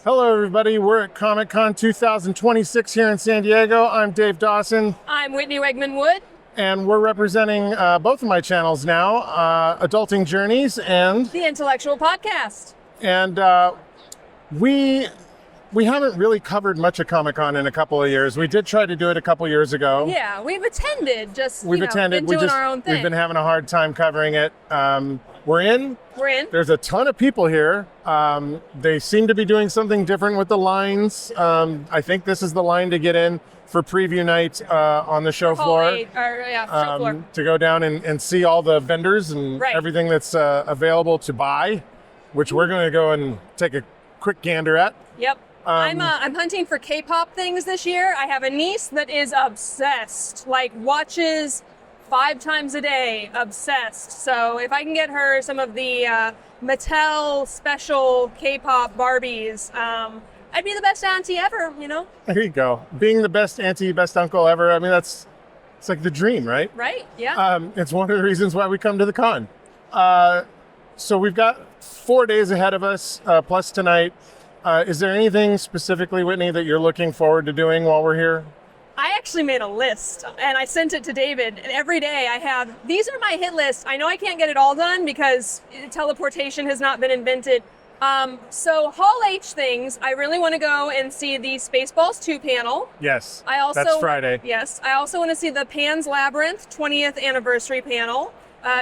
Hello, everybody. We're at Comic-Con 2026 here in San Diego. I'm Dave Dawson, I'm Whitney Wood. and we're representing both of my channels now, Adulting Journeys and The Intellectual Podcast. we haven't really covered much of Comic-Con in a couple of years. We did try to do it a couple years ago. Yeah, we've attended, Been doing our own thing. We've been having a hard time covering it. We're in. There's a ton of people here. They seem to be doing something different with the lines. I think this is the line to get in for preview night on the show floor. Show floor. To go down and see all the vendors and everything that's available to buy, which we're going to go and take a quick gander at. Yep. I'm hunting for K-pop things this year. I have a niece that is obsessed, like watches 5 times a day, obsessed. So if I can get her some of the Mattel special K-pop Barbies, I'd be the best auntie ever, you know? There you go. Being the best auntie, best uncle ever. I mean, it's like the dream, right? Right, yeah. It's one of the reasons why we come to the con. So we've got 4 days ahead of us, plus tonight. Is there anything specifically, Whitney, that you're looking forward to doing while we're here? I actually made a list and I sent it to David, and every day I have, these are my hit lists. I know I can't get it all done because teleportation has not been invented. So Hall H things, I really want to go and see the Spaceballs 2 panel. Yes, that's Friday. Yes, I also want to see the Pan's Labyrinth 20th anniversary panel.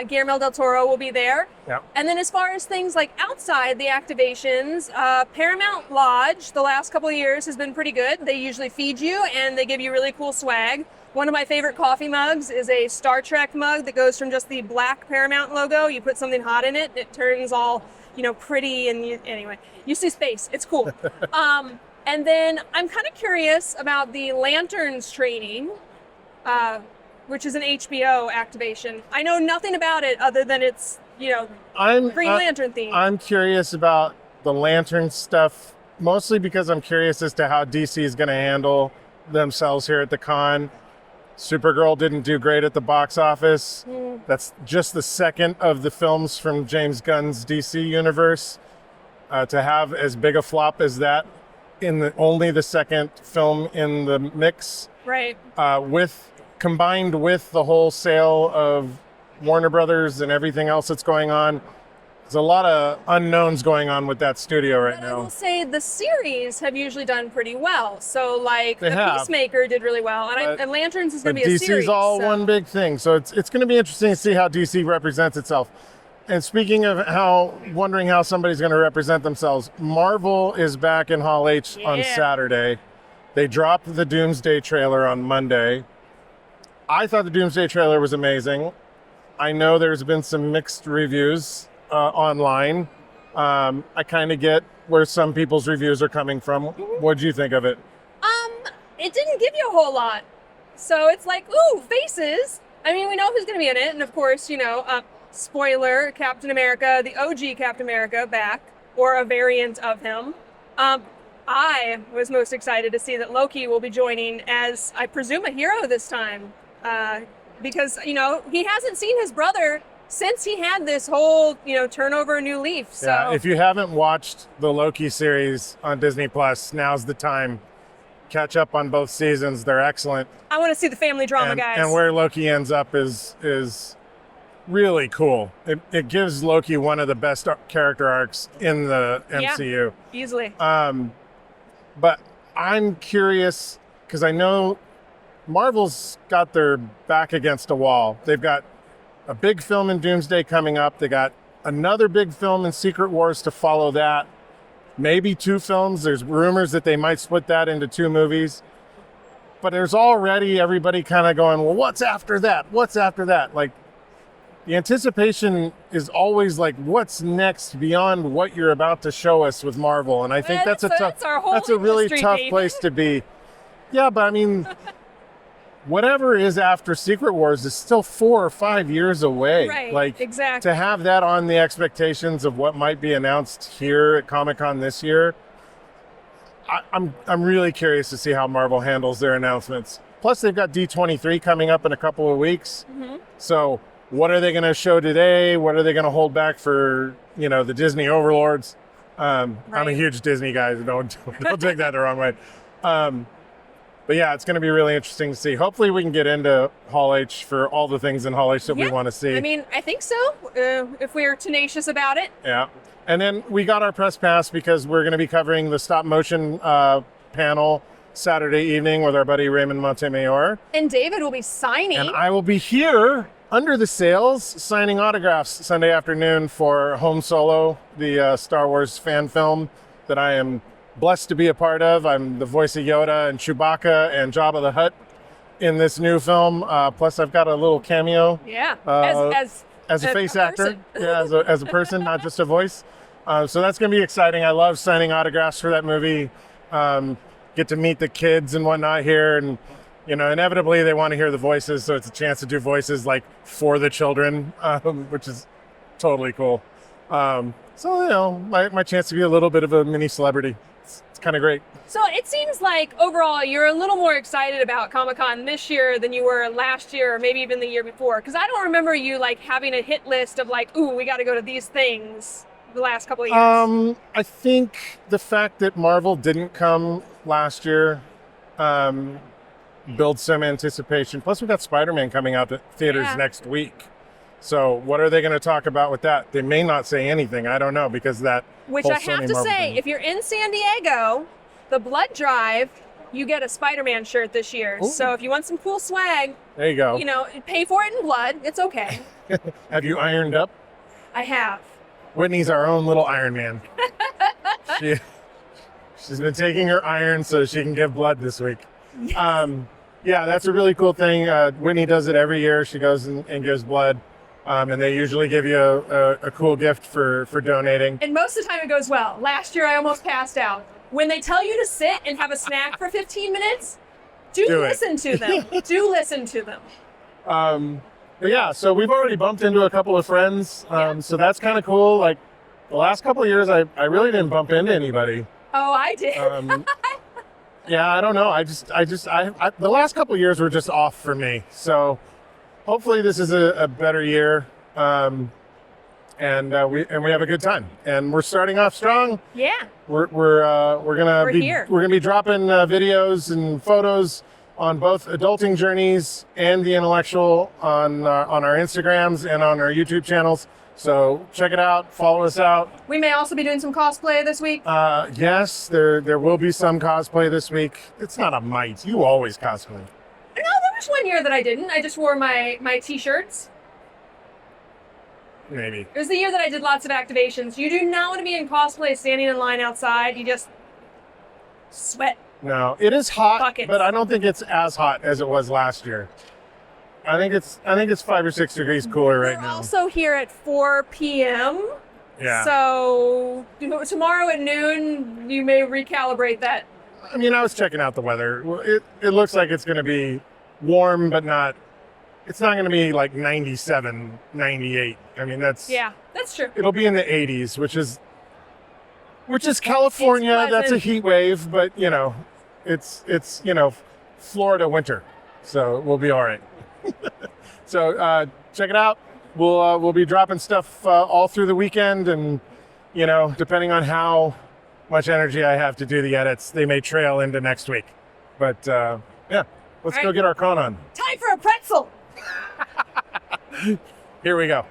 Guillermo del Toro will be there. Yep. And then as far as things like outside the activations, Paramount Lodge the last couple of years has been pretty good. They usually feed you and they give you really cool swag. One of my favorite coffee mugs is a Star Trek mug that goes from just the black Paramount logo. You put something hot in it, it turns all, pretty, and anyway, you see space. It's cool. And then I'm kind of curious about the Lanterns training, which is an HBO activation. I know nothing about it other than it's, Green Lantern theme. I'm curious about the Lantern stuff, mostly because I'm curious as to how DC is going to handle themselves here at the con. Supergirl didn't do great at the box office. That's just the second of the films from James Gunn's DC universe. To have as big a flop as that in only the second film in the mix. Right. Combined with the whole sale of Warner Brothers and everything else that's going on, there's a lot of unknowns going on with that studio right now. I will say the series have usually done pretty well. So Peacemaker did really well, and Lanterns is going to be a series. DC's all one big thing, so it's going to be interesting to see how DC represents itself. And speaking of wondering how somebody's going to represent themselves, Marvel is back in Hall H on Saturday. They dropped the Doomsday trailer on Monday. I thought the Doomsday trailer was amazing. I know there's been some mixed reviews online. I kind of get where some people's reviews are coming from. What did you think of it? It didn't give you a whole lot. So it's like, ooh, faces. I mean, we know who's going to be in it. And of course, spoiler, Captain America, the OG Captain America back, or a variant of him. I was most excited to see that Loki will be joining as, I presume, a hero this time. Because, he hasn't seen his brother since he had this whole, turn over a new leaf. So yeah, if you haven't watched the Loki series on Disney Plus, now's the time. Catch up on both seasons. They're excellent. I want to see the family drama, guys. And where Loki ends up is really cool. It gives Loki one of the best character arcs in the MCU. Yeah, easily. But I'm curious, because I know Marvel's got their back against a wall. They've got a big film in Doomsday coming up. They got another big film in Secret Wars to follow that. Maybe 2 films. There's rumors that they might split that into 2 movies. But there's already everybody kind of going, well, what's after that? What's after that? Like, the anticipation is always like, what's next beyond what you're about to show us with Marvel? And I think that's a really tough place to be. Yeah, but I mean, whatever is after Secret Wars is still 4 or 5 years away. Right, exactly. To have that on the expectations of what might be announced here at Comic-Con this year, I'm really curious to see how Marvel handles their announcements. Plus, they've got D23 coming up in a couple of weeks. Mm-hmm. So what are they going to show today? What are they going to hold back for, the Disney overlords? I'm a Right. huge Disney guy. Don't take that the wrong way. But yeah, it's going to be really interesting to see. Hopefully we can get into Hall H for all the things in Hall H that we Yeah. want to see. I mean, I think so, if we're tenacious about it. Yeah. And then we got our press pass because we're going to be covering the stop motion panel Saturday evening with our buddy Raymond Montemayor. And David will be signing. And I will be here under the sails signing autographs Sunday afternoon for Home Solo, the Star Wars fan film that I am blessed to be a part of. I'm the voice of Yoda and Chewbacca and Jabba the Hutt in this new film. Plus, I've got a little cameo Yeah. as a face actor, person. yeah, as a person, not just a voice. So that's going to be exciting. I love signing autographs for that movie. Get to meet the kids and whatnot here, and inevitably they want to hear the voices, so it's a chance to do voices like for the children, which is totally cool. So my chance to be a little bit of a mini celebrity. It's kind of great. So it seems like overall you're a little more excited about Comic-Con this year than you were last year or maybe even the year before. Because I don't remember you like having a hit list of like, ooh, we got to go to these things the last couple of years. I think the fact that Marvel didn't come last year builds some anticipation. Plus, we've got Spider-Man coming out to theaters Yeah. next week. So what are they going to talk about with that? They may not say anything. I don't know, because that Which whole I have Sony to Marvel say, thing. if you're in San Diego, the Blood Drive, you get a Spider-Man shirt this year. Ooh. So if you want some cool swag, There you go. pay for it in blood. It's okay. Have you ironed up? I have. Whitney's our own little Iron Man. She's been taking her iron so she can give blood this week. Yeah, that's a really cool thing. Whitney does it every year. She goes and gives blood. And they usually give you a cool gift for donating. And most of the time it goes well. Last year I almost passed out. When they tell you to sit and have a snack for 15 minutes, do Do it. listen to them. Do listen to them. But yeah, so we've already bumped into a couple of friends. So that's kind of cool. Like the last couple of years, I really didn't bump into anybody. Oh, I did. Yeah, I don't know. The last couple of years were just off for me. So hopefully this is a better year. And we have a good time. And we're starting off strong. Yeah. We're gonna be dropping videos and photos on both Adulting Journeys and The Intellectual on our Instagrams and on our YouTube channels. So check it out, follow us out. We may also be doing some cosplay this week. Yes, there will be some cosplay this week. It's not a might. You always cosplay. No, there was one year that I didn't. I just wore my t-shirts. Maybe. It was the year that I did lots of activations. You do not want to be in cosplay standing in line outside. You just sweat. No, it is hot, Buckets. but I don't think it's as hot as it was last year. I think it's 5 or 6 degrees cooler right We're now. also here at 4 p.m. Yeah. So tomorrow at noon, you may recalibrate that. I mean, I was checking out the weather. It looks like it's going to be warm, but not. It's not going to be like 97, 98. I mean, that's true. It'll be in the 80s, which is California. It's That's a pleasant. heat wave, but it's Florida winter, so we'll be all right. So check it out. We'll be dropping stuff all through the weekend, and depending on how much energy I have to do the edits, they may trail into next week. But yeah, let's All go right. get our con on. Time for a pretzel. Here we go.